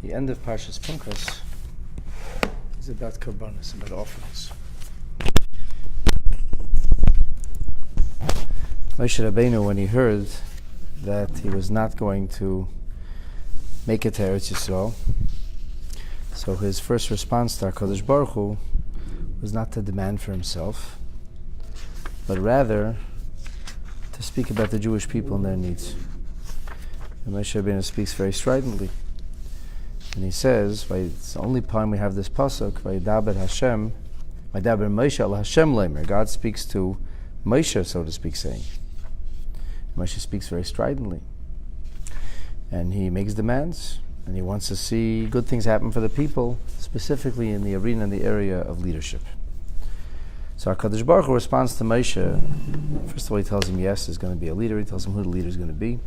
The end of Parshas Pinchas is about Korbanos, about offerings. Moshe Rabbeinu, when he heard that he was not going to make it to Eretz Yisrael, so his first response to HaKadosh Baruch Hu was not to demand for himself, but rather to speak about the Jewish people and their needs. And Moshe Rabbeinu speaks very stridently. And he says, it's the only time we have this pasuk, Vayidaber Hashem, Vayidaber Moshe al Hashem Leimer. God speaks to Moshe, so to speak, saying. Moshe speaks very stridently. And he makes demands, and he wants to see good things happen for the people, specifically in the arena and the area of leadership. So HaKadosh Baruch Hu responds to Moshe. First of all, he tells him, yes, there's going to be a leader. He tells him who the leader is going to be.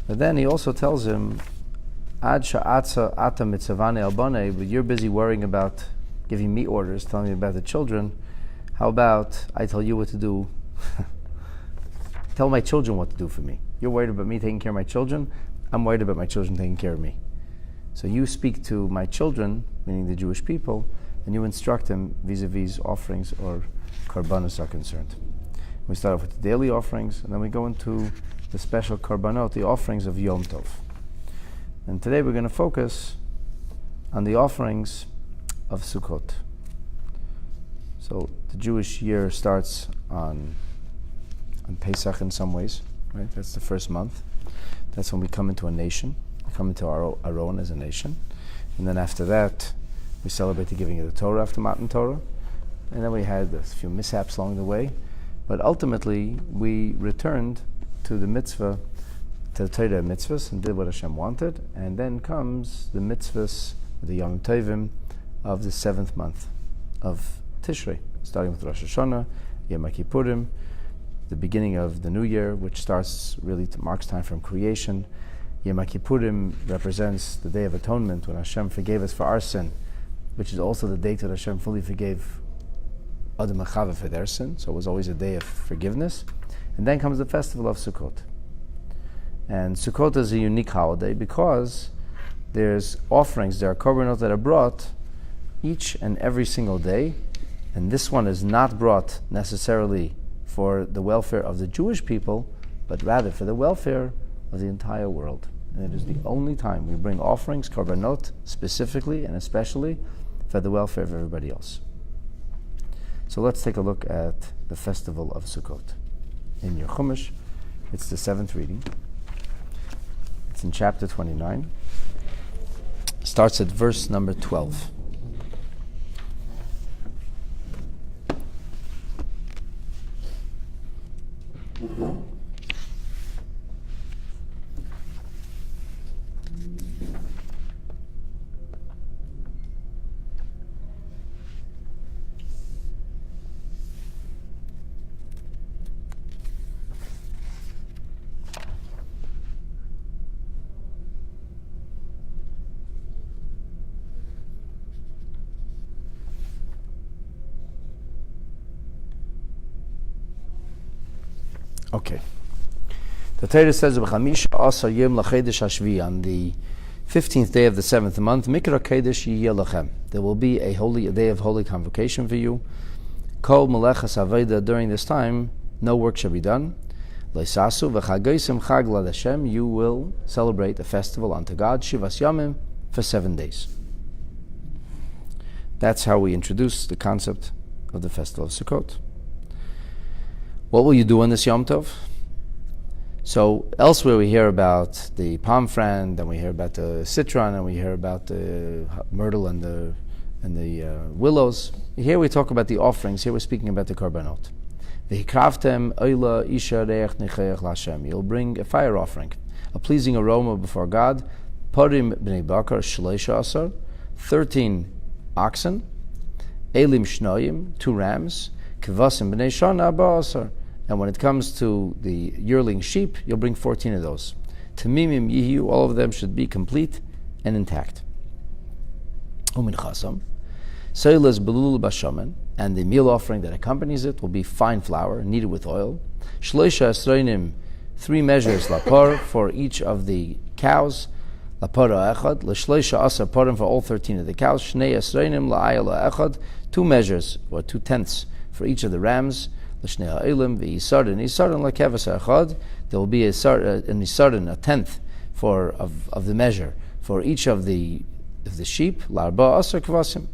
But then he also tells him, Ad sha'atza ata mitzavane al banei, but you're busy worrying about giving me orders, telling me about the children. How about I tell you what to do? Tell my children what to do for me. You're worried about me taking care of my children. I'm worried about my children taking care of me. So you speak to my children, meaning the Jewish people, and you instruct them vis-a-vis offerings or korbanos are concerned. We start off with the daily offerings, and then we go into the special korbanot, the offerings of Yom Tov. And today we're going to focus on the offerings of Sukkot. So the Jewish year starts on Pesach in some ways, right? That's the first month. That's when we come into a nation. We come into our own as a nation. And then after that, we celebrate the giving of the Torah after Matan Torah. And then we had a few mishaps along the way. But ultimately, we returned to the mitzvah, to the Torah mitzvahs, and did what Hashem wanted. And then comes the mitzvahs, the Yom Tovim, of the 7th month of Tishrei, starting with Rosh Hashanah, Yom Kippurim, the beginning of the new year, which starts really marks time from creation. Yom Kippurim represents the Day of Atonement, when Hashem forgave us for our sin, which is also the date that Hashem fully forgave Adam and Chava for their sin. So it was always a day of forgiveness. And then comes the festival of Sukkot. And Sukkot is a unique holiday because there's offerings, there are korbanot that are brought each and every single day, and this one is not brought necessarily for the welfare of the Jewish people, but rather for the welfare of the entire world. And it is the only time we bring offerings, korbanot, specifically and especially for the welfare of everybody else. So let's take a look at the festival of Sukkot. In your Chumash, it's the 7th reading. It's in chapter 29. Starts at verse number 12. Okay. The Torah says, on the 15th day of the 7th month, Mikra Kodesh yiyeh lachem. There will be a day of holy convocation for you. Kol melechas aveda, during this time, no work shall be done. Leisasu v'chagosim chag l'Hashem, you will celebrate a festival unto God, Shivas Yamim, for 7 days. That's how we introduce the concept of the festival of Sukkot. What will you do on this Yom Tov? So elsewhere we hear about the palm frond, and we hear about the citron, and we hear about the myrtle and the willows. Here we talk about the offerings. Here we're speaking about the korbanot. You'll bring a fire offering, a pleasing aroma before God. 13 oxen, elim shnoim, 2 rams, kvasim b'nei shana ba'asar. And when it comes to the yearling sheep, you'll bring 14 of those. Tamimim yihiu, all of them should be complete and intact. Umin chasam, seilas belul bashaman, and the meal offering that accompanies it will be fine flour, kneaded with oil. Shloisha esreinim, 3 measures lapar for each of the cows. Lapara echad, l'shleisha asa parim for all 13 of the cows, shnei esreinim la'ayala echad, 2 measures, or 2 tenths, for each of the rams, l'shnei ha'ilim, v'yisardin la'kevas echad, there will be an yisardin, a tenth, of the measure, for each of the sheep, la'arba asa kvasim.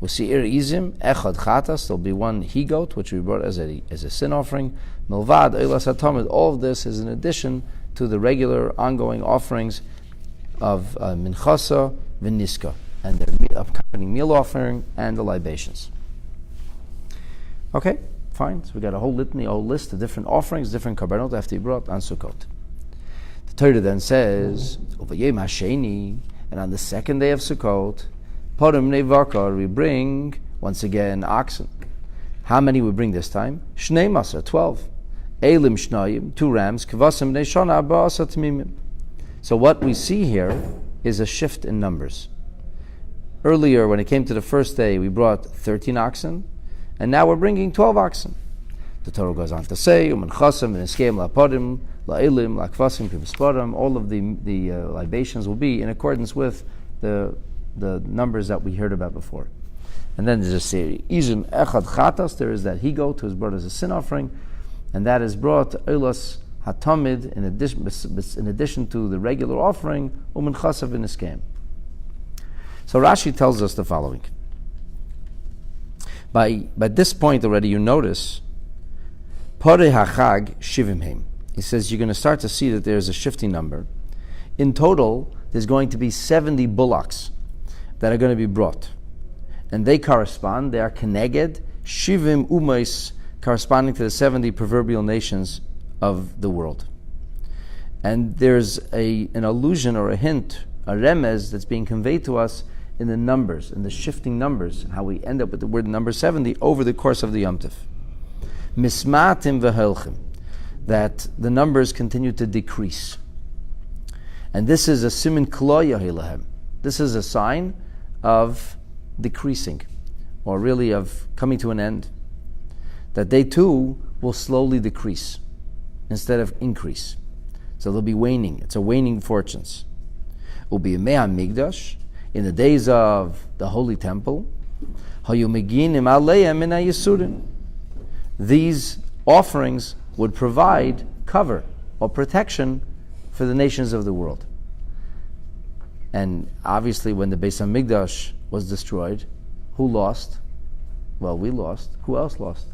We'll see izim echad chatas. There'll be 1 he goat, which we brought as a sin offering. Milvad eilas hatamid. All of this is in addition to the regular ongoing offerings of minchasa v'niska, and their accompanying meal offering and the libations. Okay, fine. So we got a whole litany, a whole list of different offerings, different korbanot after he brought on Sukkot. The Torah then says, "Uvayim hasheni," and on the second day of Sukkot, Parim nevakar, we bring once again oxen. How many we bring this time? Shnei masa, 12. Elim shnayim, 2 rams. Kvasim neishana ba'asa tmimim. So what we see here is a shift in numbers. Earlier, when it came to the first day, we brought 13 oxen, and now we're bringing 12 oxen. The Torah goes on to say, "Uman chasam v'neskeim la'parim la'ilim la'kvasim k'v'sparim." All of the libations will be in accordance with the numbers that we heard about before. And then there's a series. Izim echad chatas, there is that he goat who is brought as a sin offering, and that is brought eilas hatamid in addition to the regular offering, umin chasav v'neskeim. So Rashi tells us the following. By this point already, you notice Parei hachag shivim heim. He says you're going to start to see that there's a shifting number. In total, there's going to be 70 bullocks that are going to be brought. And they correspond, they are keneged, shivim umais, corresponding to the 70 proverbial nations of the world. And there's an allusion or a hint, a remez, that's being conveyed to us in the numbers, in the shifting numbers, how we end up with the word number 70 over the course of the Yom Tov. Mismatim v'helchim, that the numbers continue to decrease. And this is a simin kloya hilahem. This is a sign of decreasing, or really of coming to an end. That they too will slowly decrease instead of increase. So they'll be waning. It's a waning fortunes. Ubi mea migdash, in the days of the Holy Temple, hayumeginim aleim min hayisurim. These offerings would provide cover or protection for the nations of the world. And obviously when the Beis HaMikdash was destroyed, who lost? Well, we lost. Who else lost?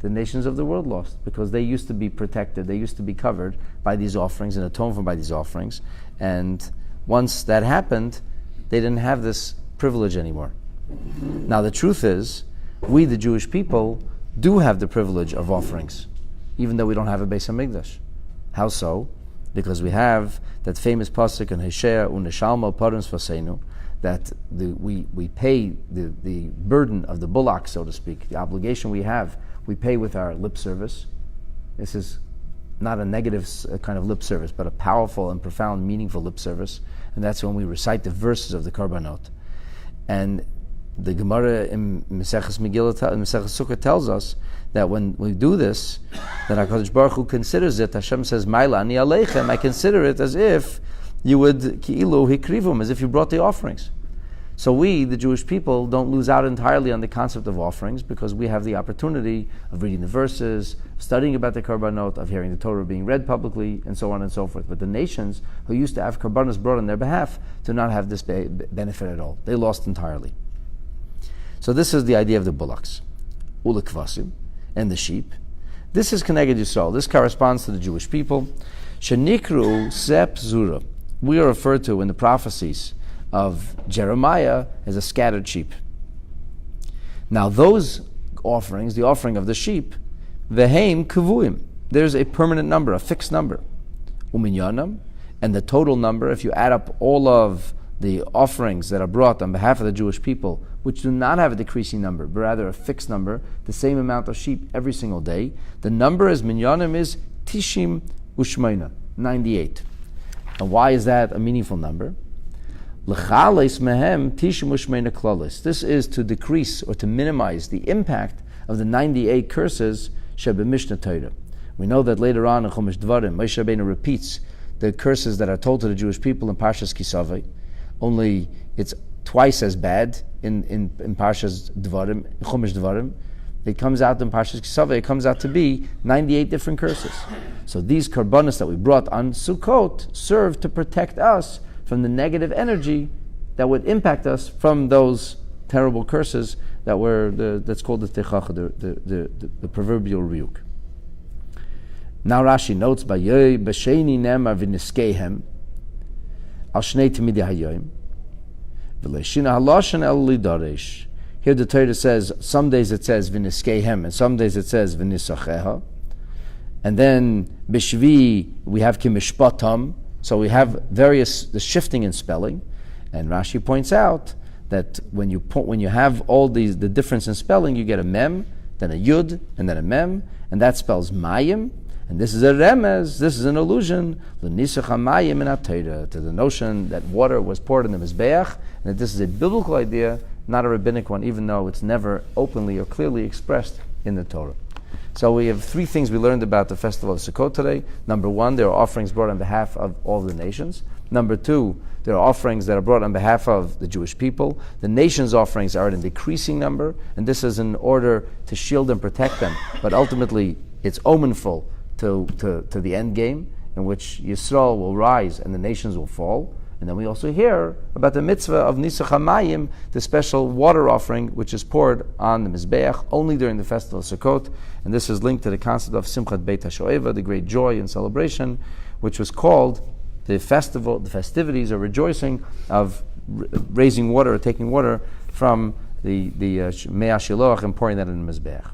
The nations of the world lost, because they used to be protected, they used to be covered by these offerings and atoned for by these offerings. And once that happened, they didn't have this privilege anymore. Now the truth is, we the Jewish people do have the privilege of offerings, even though we don't have a Beis HaMikdash. How so? Because we have that famous pasuk in Hosea u'neshalma parim sfasenu, that we pay the burden of the bullock, so to speak, the obligation we have, we pay with our lip service. This is not a negative kind of lip service, but a powerful and profound, meaningful lip service. And that's when we recite the verses of the Korbanot. And the Gemara in Maseches Megillah, in Maseches Sukkah, tells us that when we do this, that HaKadosh Baruch Hu considers it, Hashem says, Maila ani aleichem, I consider it as if you would, ki'ilu hikrivum, as if you brought the offerings. So we, the Jewish people, don't lose out entirely on the concept of offerings, because we have the opportunity of reading the verses, studying about the Korbanot, of hearing the Torah being read publicly, and so on and so forth. But the nations who used to have Korbanos brought on their behalf do not have this benefit at all. They lost entirely. So this is the idea of the bullocks, ulekvasim, and the sheep. This is Keneged Yisrael. This corresponds to the Jewish people. Shenikru sep zura. We are referred to in the prophecies of Jeremiah as a scattered sheep. Now those offerings, the offering of the sheep, veheim kavuim, there's a permanent number, a fixed number. Uminyanam, and the total number, if you add up all of the offerings that are brought on behalf of the Jewish people, which do not have a decreasing number, but rather a fixed number, the same amount of sheep every single day, the number as minyanim is tishim ushmeina, 98. And why is that a meaningful number? L'chales mehem tishim ushmeina klalis. This is to decrease or to minimize the impact of the 98 curses shebe Mishnah Torah. We know that later on in Chumash Dvarim, Moshe Rabbeinu repeats the curses that are told to the Jewish people in Parshas Kisavei, only it's twice as bad in Parshas Dvarim, Chumash Dvarim. It comes out in Parshas Kisavei, it comes out to be 98 different curses. So these Korbanos that we brought on Sukkot serve to protect us from the negative energy that would impact us from those terrible curses that were that's called the Techach, the proverbial rebuke. Now Rashi notes, "B'yei b'sheni nemar v'niskehem al shnei timidei hayoyim v'leishina haloshen el lidaresh." Here the Torah says, some days it says v'niskehem, and some days it says v'nisacheha. And then b'shvi we have kimishpatam, so we have the shifting in spelling. And Rashi points out that when you have all the difference in spelling, you get a mem, then a yud, and then a mem, and that spells mayim. And this is a remez, this is an allusion, l'nisach hamayim in HaTorah, to the notion that water was poured in the Mizbeach, and that this is a biblical idea, not a rabbinic one, even though it's never openly or clearly expressed in the Torah. So we have three things we learned about the festival of Sukkot today. Number one, there are offerings brought on behalf of all the nations. Number two, there are offerings that are brought on behalf of the Jewish people. The nations' offerings are in decreasing number, and this is in order to shield and protect them. But ultimately, it's omenful to the end game, in which Yisrael will rise and the nations will fall. And then we also hear about the mitzvah of Nisach HaMayim, the special water offering which is poured on the Mizbeach only during the festival of Sukkot. And this is linked to the concept of Simchat Beit HaShoeva, the great joy and celebration, which was called the festivities or rejoicing of raising water or taking water from the Mei HaShiloach and pouring that in the Mizbeach.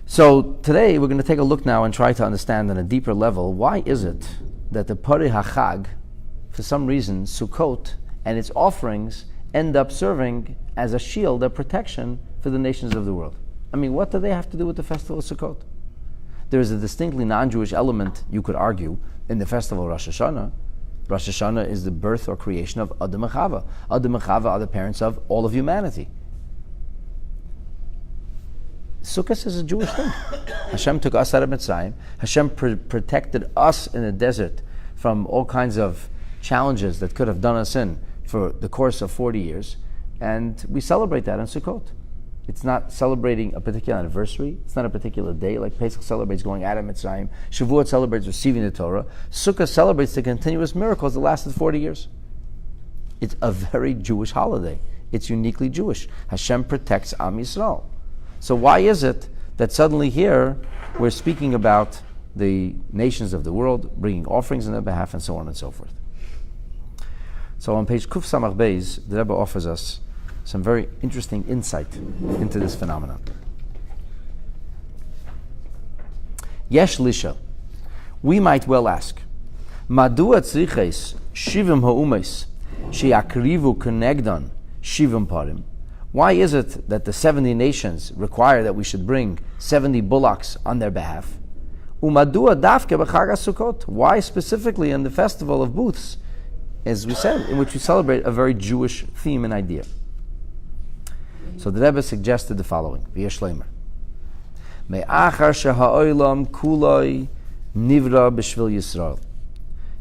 So today we're going to take a look now and try to understand on a deeper level, why is it that the Parei HaChag, for some reason, Sukkot and its offerings end up serving as a shield, a protection for the nations of the world. I mean, what do they have to do with the festival of Sukkot? There is a distinctly non-Jewish element, you could argue, in the festival of Rosh Hashanah. Rosh Hashanah is the birth or creation of Adam and Chava. Adam and Chava are the parents of all of humanity. Sukkot is a Jewish thing. Hashem took us out of Mitzrayim. Hashem protected us in the desert from all kinds of challenges that could have done us in for the course of 40 years. And we celebrate that on Sukkot. It's not celebrating a particular anniversary. It's not a particular day, like Pesach celebrates going out of Mitzrayim. Shavuot celebrates receiving the Torah. Sukkah celebrates the continuous miracles that lasted 40 years. It's a very Jewish holiday. It's uniquely Jewish. Hashem protects Am Yisrael. So why is it that suddenly here we're speaking about the nations of the world, bringing offerings on their behalf, and so on and so forth? So on page Kuf Samach Beis, the Rebbe offers us some very interesting insight into this phenomenon. Yesh Lisha, we might well ask, Madua tzriches shivim ha'umes she'akrivu kenegdan shivim parim? Why is it that the 70 nations require that we should bring 70 bullocks on their behalf? Umadua dafke b'chag Sukkot? Why specifically in the festival of booths, as we said, in which we celebrate a very Jewish theme and idea? So the Rebbe suggested the following: V'yesh leimer, me'achar sheha'olam kuloi nivra b'shvil Yisrael.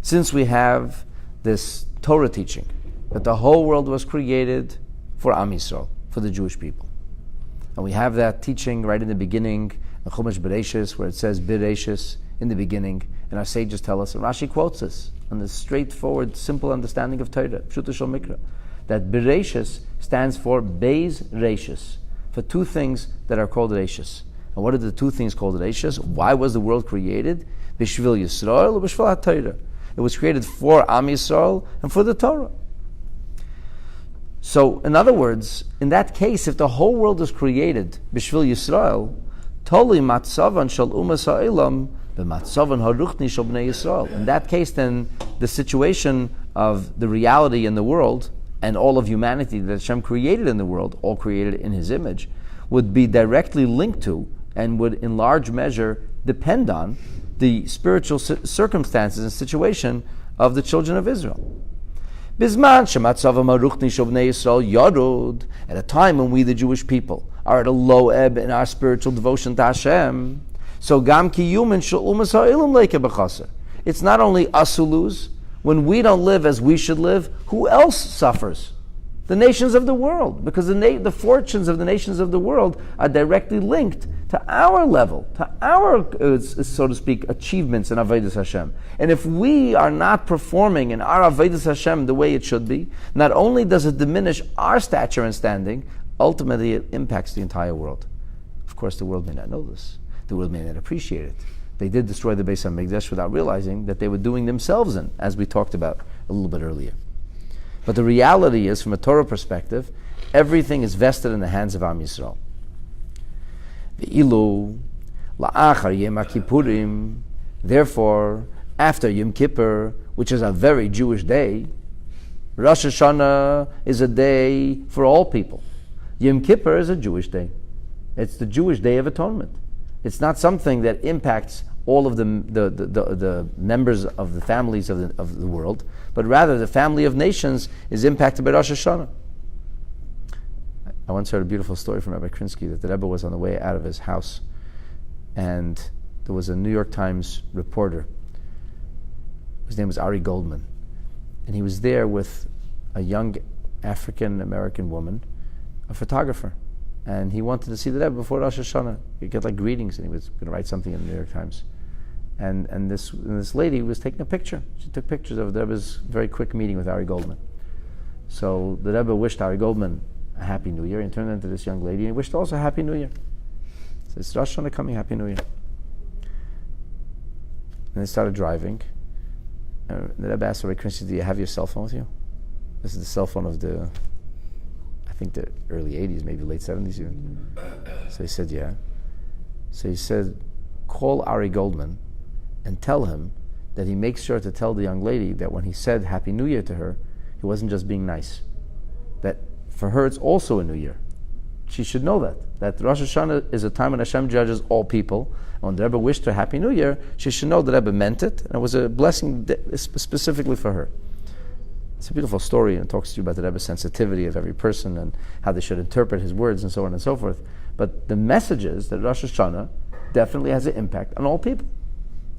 Since we have this Torah teaching that the whole world was created for Am Yisrael, for the Jewish people. And we have that teaching right in the beginning, in Chumash Bereshis, where it says Bereshis in the beginning, and our sages tell us, and Rashi quotes us on the straightforward, simple understanding of Torah, Pshuta Shel Mikra, that Bereshis stands for Beis Reshis, for two things that are called Reshis. And what are the two things called Reshis? Why was the world created? B'shvil Yisrael or B'shvil HaTorah? It was created for Am Yisrael and for the Torah. So, in other words, in that case, if the whole world is created b'shvil Yisrael, toli matzavan shel umas ha'elam b'matzavan haruchni shel bnei Yisrael. In that case, then the situation of the reality in the world and all of humanity that Hashem created in the world, all created in His image, would be directly linked to and would, in large measure, depend on the spiritual circumstances and situation of the children of Israel. At a time when we, the Jewish people, are at a low ebb in our spiritual devotion to Hashem, So gam kiyumin shel umas ha'ilam leike b'chaser. It's not us who lose. When we don't live as we should live, who else suffers? The nations of the world, because the fortunes of the nations of the world are directly linked to our level, to our, so to speak, achievements in Avodas Hashem. And if we are not performing in our Avodas Hashem the way it should be, not only does it diminish our stature and standing, ultimately it impacts the entire world. Of course, the world may not know this. The world may not appreciate it. They did destroy the Beis HaMikdash without realizing that they were doing themselves in, as we talked about a little bit earlier. But the reality is, from a Torah perspective, everything is vested in the hands of Am Yisrael. Ve'ilu la'achar Yom Kippurim, therefore, after Yom Kippur, which is a very Jewish day, Rosh Hashanah is a day for all people. Yom Kippur is a Jewish day. It's the Jewish Day of Atonement. It's not something that impacts all of the members of the families of the world, but rather the family of nations is impacted by Rosh Hashanah. I once heard a beautiful story from Rabbi Krinsky that the Rebbe was on the way out of his house, and there was a New York Times reporter. His name was Ari Goldman, and he was there with a young African-American woman, a photographer, and he wanted to see the Rebbe before Rosh Hashanah. He'd get like greetings, and he was going to write something in the New York Times. And this lady was taking a picture. She took pictures of the Rebbe's very quick meeting with Ari Goldman. So the Rebbe wished Ari Goldman a Happy New Year, and turned into this young lady, and he wished also a Happy New Year. So it's Rosh Hashanah coming, Happy New Year. And they started driving. And the Rebbe asked Rabbi Krinsky, do you have your cell phone with you? This is the cell phone of the early 80s, maybe late 70s even. So he said, yeah. So he said, call Ari Goldman and tell him that he makes sure to tell the young lady that when he said Happy New Year to her, he wasn't just being nice. That for her it's also a new year. She should know that Rosh Hashanah is a time when Hashem judges all people. And when the Rebbe wished her Happy New Year, she should know that Rebbe meant it, and it was a blessing specifically for her. It's a beautiful story, and it talks to you about the Rebbe's sensitivity of every person and how they should interpret his words and so on and so forth. But the message is that Rosh Hashanah definitely has an impact on all people.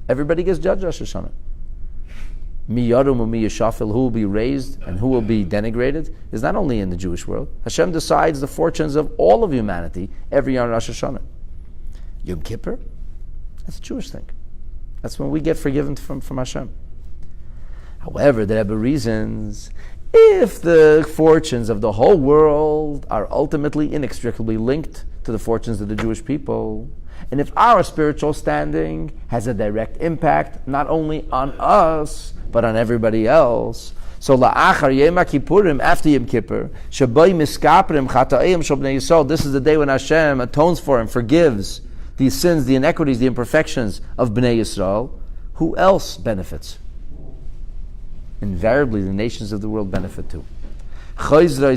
Everybody gets judged Rosh Hashanah. Mi yarum u'mi yishafil, who will be raised and who will be denigrated, is not only in the Jewish world. Hashem decides the fortunes of all of humanity every year on Rosh Hashanah. Yom Kippur, that's a Jewish thing. That's when we get forgiven from Hashem. However, the Rebbe reasons, if the fortunes of the whole world are ultimately inextricably linked to the fortunes of the Jewish people, and if our spiritual standing has a direct impact not only on us, but on everybody else, so la'achar Yom Kippurim, after Yom Kippur, shabai miskaprim chata'im shel bnei Yisrael, this is the day when Hashem atones for and forgives these sins, the inequities, the imperfections of bnei Yisrael. Who else benefits? Invariably, the nations of the world benefit too. The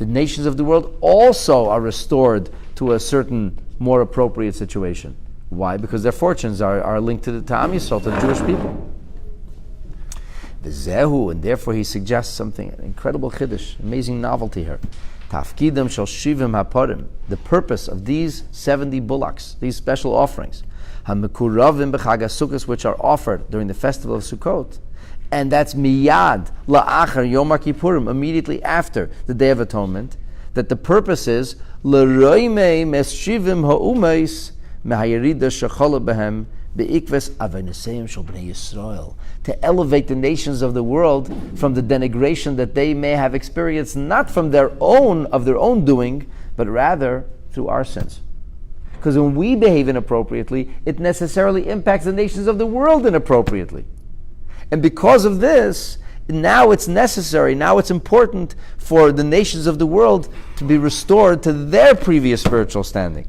nations of the world also are restored to a certain more appropriate situation. Why? Because their fortunes are linked to Am Yisrael, to the Jewish people. And therefore he suggests something, an incredible chiddush, amazing novelty here. Tafkidam shel shivim haparim, the purpose of these 70 bullocks, these special offerings, hamekuravim b'chag HaSukkos, which are offered during the festival of Sukkot, and that's miyad la'achar Yom Kippurim, immediately after the Day of Atonement, that the purpose is l'roimei meschivim ha'umeis mehayirida shechala behem be'ikves aveneseim shel bnei Yisrael, to elevate the nations of the world from the denigration that they may have experienced, not from their own doing, but rather through our sins. Because when we behave inappropriately, it necessarily impacts the nations of the world inappropriately. And because of this, now it's necessary, now it's important for the nations of the world to be restored to their previous spiritual standing.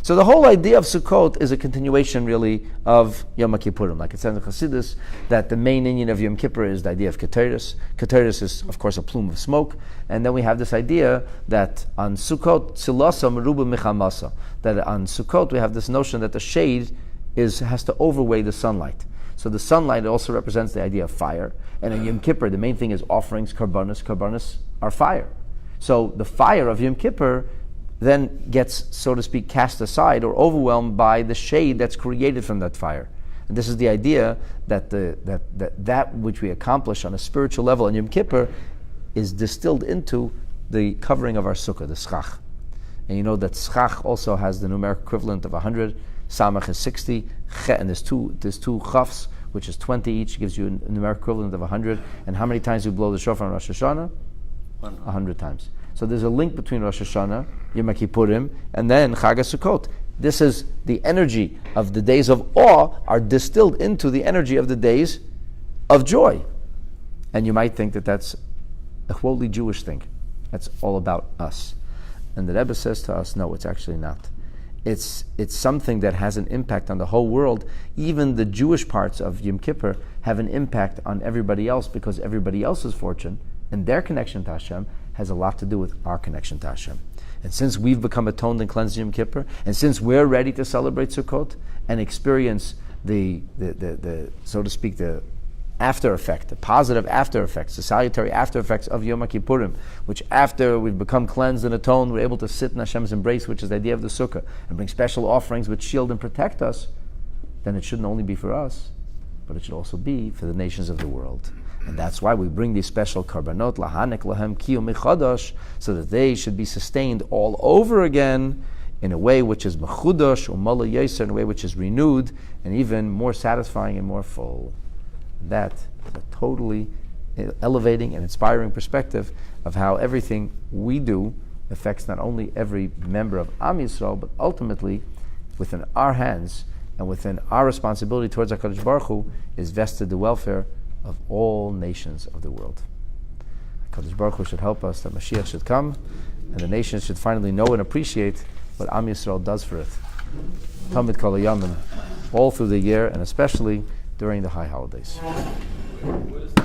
So the whole idea of Sukkot is a continuation, really, of Yom Kippurim. Like it says in Chassidus, that the main inyan of Yom Kippur is the idea of Keteris. Keteris is, of course, a plume of smoke. And then we have this idea that on Sukkot, Tzilasa Meruba Michamasa, that on Sukkot we have this notion that the shade has to overweigh the sunlight. So the sunlight also represents the idea of fire. And in Yom Kippur, the main thing is offerings, Korbanos. Korbanos are fire. So the fire of Yom Kippur then gets, so to speak, cast aside or overwhelmed by the shade that's created from that fire. And this is the idea that that which we accomplish on a spiritual level in Yom Kippur is distilled into the covering of our sukkah, the schach. And you know that schach also has the numeric equivalent of 100, samach is 60, and there's two chafs, which is 20 each, gives you a numeric equivalent of 100. And how many times do we blow the shofar on Rosh Hashanah? 100 times. So there's a link between Rosh Hashanah, Yom Kippurim, and then Chag Sukkot. This is the energy of the days of awe are distilled into the energy of the days of joy. And you might think that that's a wholly Jewish thing. That's all about us. And the Rebbe says to us, no, it's actually not. It's something that has an impact on the whole world. Even the Jewish parts of Yom Kippur have an impact on everybody else, because everybody else's fortune and their connection to Hashem has a lot to do with our connection to Hashem. And since we've become atoned and cleansed in Yom Kippur, and since we're ready to celebrate Sukkot and experience the so to speak, the after effect, the positive after effects, the salutary after effects of Yom Kippurim, which after we've become cleansed and atoned, we're able to sit in Hashem's embrace, which is the idea of the Sukkah, and bring special offerings which shield and protect us, then it shouldn't only be for us, but it should also be for the nations of the world. And that's why we bring these special Korbanot, lahanek lahem kiyum mechadosh, so that they should be sustained all over again in a way which is mechudosh, umala yeser, in a way which is renewed, and even more satisfying and more full. That is a totally elevating and inspiring perspective of how everything we do affects not only every member of Am Yisrael, but ultimately within our hands and within our responsibility towards HaKadosh Baruch Hu is vested the welfare of all nations of the world. HaKadosh Baruch Hu should help us that Mashiach should come and the nations should finally know and appreciate what Am Yisrael does for it. Tamid Kol Hayamim, all through the year and especially during the high holidays. What is the